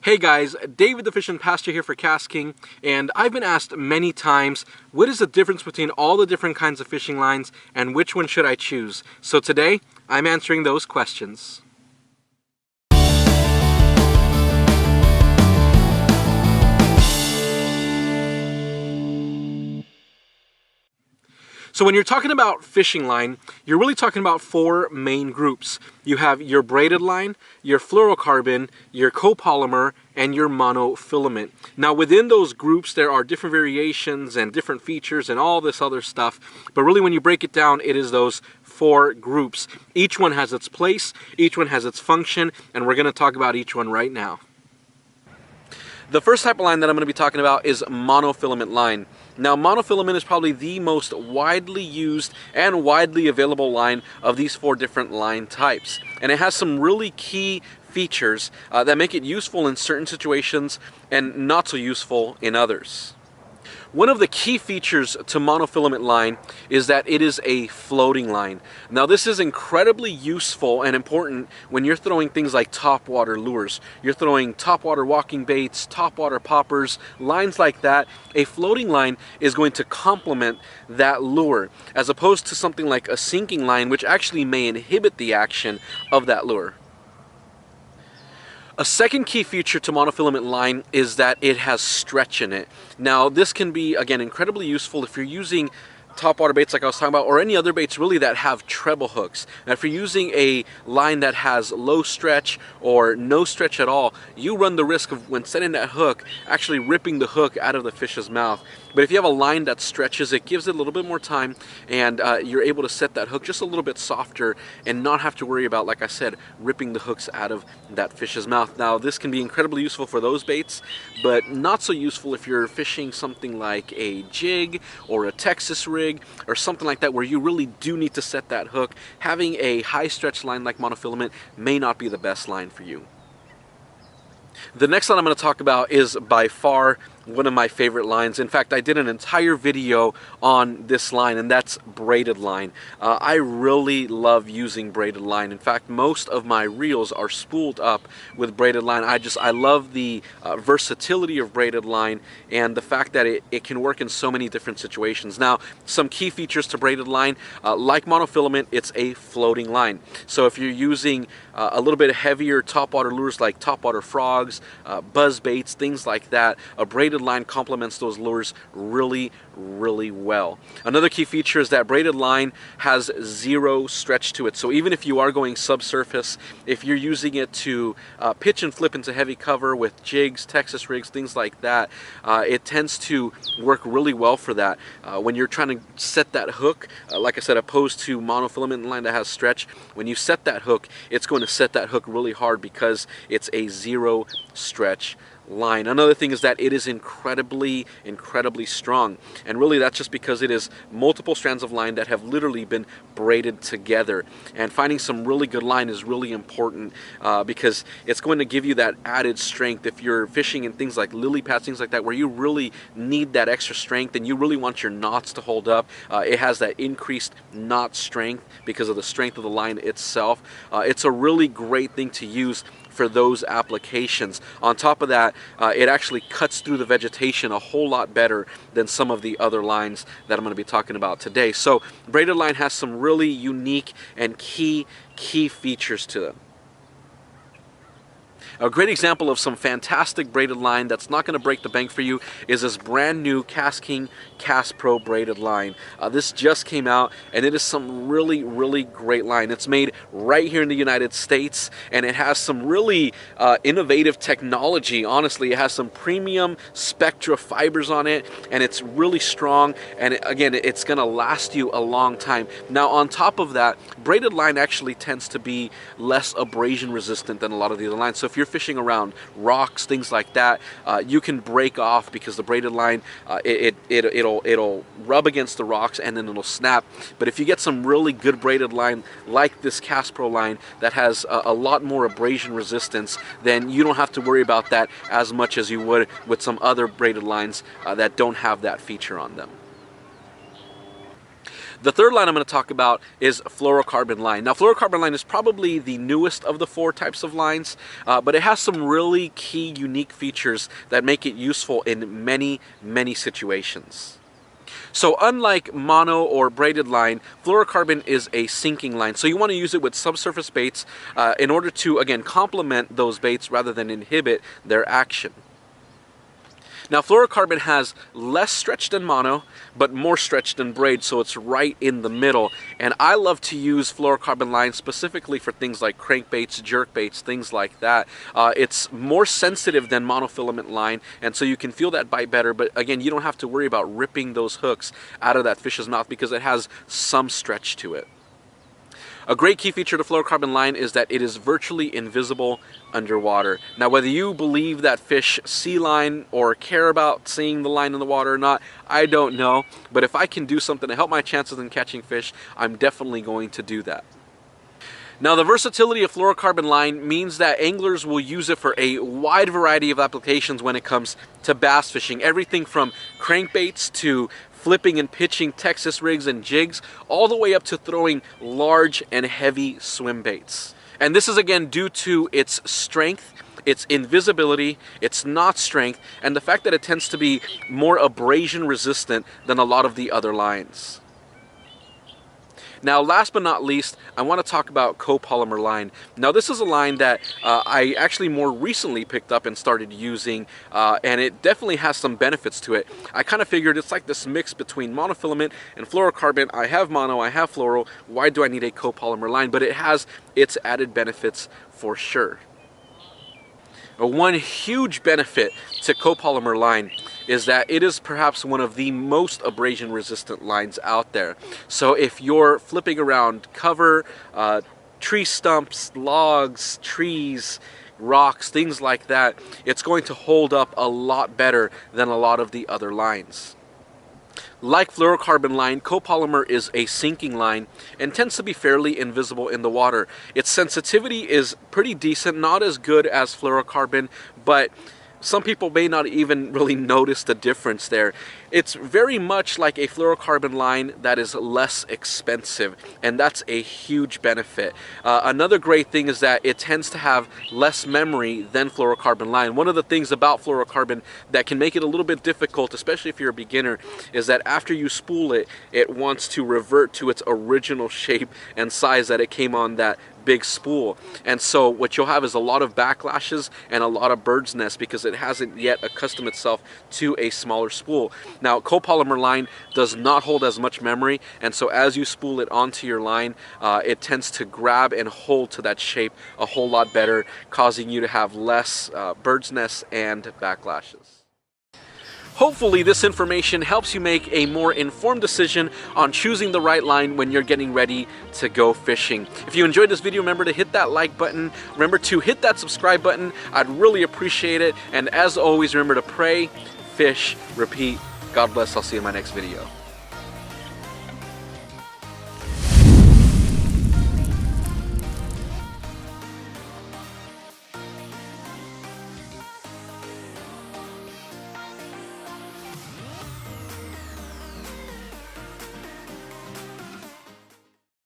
Hey guys, David the Fishing Pastor here for Cast King, and I've been asked many times, what is the difference between all the different kinds of fishing lines and which one should I choose? So today, I'm answering those questions. So when you're talking about fishing line, you're really talking about four main groups. You have your braided line, your fluorocarbon, your copolymer, and your monofilament. Now within those groups there are different variations and different features and all this other stuff, but really when you break it down, it is those four groups. Each one has its place, each one has its function, and we're going to talk about each one right now. The first type of line that I'm going to be talking about is monofilament line. Now monofilament is probably the most widely used and widely available line of these four different line types. And it has some really key features that make it useful in certain situations and not so useful in others. One of the key features to monofilament line is that it is a floating line. Now this is incredibly useful and important when you're throwing things like topwater lures. You're throwing topwater walking baits, topwater poppers, lines like that. A floating line is going to complement that lure as opposed to something like a sinking line, which actually may inhibit the action of that lure. A second key feature to monofilament line is that it has stretch in it. Now this can be, again, incredibly useful if you're using topwater baits like I was talking about, or any other baits really that have treble hooks. Now if you're using a line that has low stretch or no stretch at all, you run the risk of, when setting that hook, actually ripping the hook out of the fish's mouth. But if you have a line that stretches, it gives it a little bit more time, and you're able to set that hook just a little bit softer and not have to worry about, like I said, ripping the hooks out of that fish's mouth. Now this can be incredibly useful for those baits, but not so useful if you're fishing something like a jig or a Texas rig or something like that where you really do need to set that hook. Having a high stretch line like monofilament may not be the best line for you. The next line I'm going to talk about is by far one of my favorite lines. In fact, I did an entire video on this line, and that's braided line. I really love using braided line. In fact, most of my reels are spooled up with braided line. I love the versatility of braided line and the fact that it can work in so many different situations. Now, some key features to braided line, like monofilament, it's a floating line. So if you're using a little bit heavier topwater lures like topwater frogs, buzz baits, things like that, a braided line complements those lures really well. Another key feature is that braided line has zero stretch to it. So even if you are going subsurface, if you're using it to pitch and flip into heavy cover with jigs, Texas rigs, things like that, it tends to work really well for that. When you're trying to set that hook, like I said, opposed to monofilament line that has stretch, when you set that hook, it's going to set that hook really hard because it's a zero stretch line. Another thing is that it is incredibly strong, and really that's just because it is multiple strands of line that have literally been braided together. And finding some really good line is really important because it's going to give you that added strength if you're fishing in things like lily pads, things like that, where you really need that extra strength and you really want your knots to hold up. It has that increased knot strength because of the strength of the line itself. It's a really great thing to use for those applications. On top of that, it actually cuts through the vegetation a whole lot better than some of the other lines that I'm going to be talking about today. So braided line has some really unique and key features to them. A great example of some fantastic braided line that's not going to break the bank for you is this brand new Cast King Cast Pro braided line. This just came out, and it is some really great line. It's made right here in the United States, and it has some really innovative technology. Honestly, it has some premium Spectra fibers on it, and it's really strong, and again, it's going to last you a long time. Now on top of that, braided line actually tends to be less abrasion resistant than a lot of the other lines. So if you're fishing around rocks, things like that, you can break off because the braided line, it'll rub against the rocks and then it'll snap. But if you get some really good braided line like this Cast Pro line that has a lot more abrasion resistance, then you don't have to worry about that as much as you would with some other braided lines that don't have that feature on them. The third line I'm going to talk about is fluorocarbon line. Now, fluorocarbon line is probably the newest of the 4 types of lines, but it has some really key, unique features that make it useful in many, many situations. So unlike mono or braided line, fluorocarbon is a sinking line. So you want to use it with subsurface baits in order to, again, complement those baits rather than inhibit their action. Now, fluorocarbon has less stretch than mono, but more stretch than braid, so it's right in the middle. And I love to use fluorocarbon line specifically for things like crankbaits, jerkbaits, things like that. It's more sensitive than monofilament line, and so you can feel that bite better, but again, you don't have to worry about ripping those hooks out of that fish's mouth because it has some stretch to it. A great key feature to fluorocarbon line is that it is virtually invisible underwater. Now, whether you believe that fish see line or care about seeing the line in the water or not, I don't know. But if I can do something to help my chances in catching fish, I'm definitely going to do that. Now, the versatility of fluorocarbon line means that anglers will use it for a wide variety of applications when it comes to bass fishing. Everything from crankbaits to flipping and pitching Texas rigs and jigs, all the way up to throwing large and heavy swim baits. And this is again due to its strength, its invisibility, its knot strength, and the fact that it tends to be more abrasion resistant than a lot of the other lines. Now, last but not least, I want to talk about copolymer line. Now, this is a line that I actually more recently picked up and started using, and it definitely has some benefits to it. I kind of figured it's like this mix between monofilament and fluorocarbon. I have mono, I have fluoro. Why do I need a copolymer line? But it has its added benefits for sure. One huge benefit to copolymer line is that it is perhaps one of the most abrasion resistant lines out there. So if you're flipping around cover, tree stumps, logs, trees, rocks, things like that, it's going to hold up a lot better than a lot of the other lines. Like fluorocarbon line, copolymer is a sinking line and tends to be fairly invisible in the water. Its sensitivity is pretty decent, not as good as fluorocarbon, but some people may not even really notice the difference there. It's very much like a fluorocarbon line that is less expensive, and that's a huge benefit. Another great thing is that it tends to have less memory than fluorocarbon line. One of the things about fluorocarbon that can make it a little bit difficult, especially if you're a beginner, is that after you spool it, it wants to revert to its original shape and size that it came on that big spool. And so what you'll have is a lot of backlashes and a lot of bird's nests because it hasn't yet accustomed itself to a smaller spool. Now, copolymer line does not hold as much memory, and so as you spool it onto your line, it tends to grab and hold to that shape a whole lot better, causing you to have less bird's nests and backlashes. Hopefully this information helps you make a more informed decision on choosing the right line when you're getting ready to go fishing. If you enjoyed this video, remember to hit that like button. Remember to hit that subscribe button. I'd really appreciate it. And as always, remember to pray, fish, repeat. God bless. I'll see you in my next video.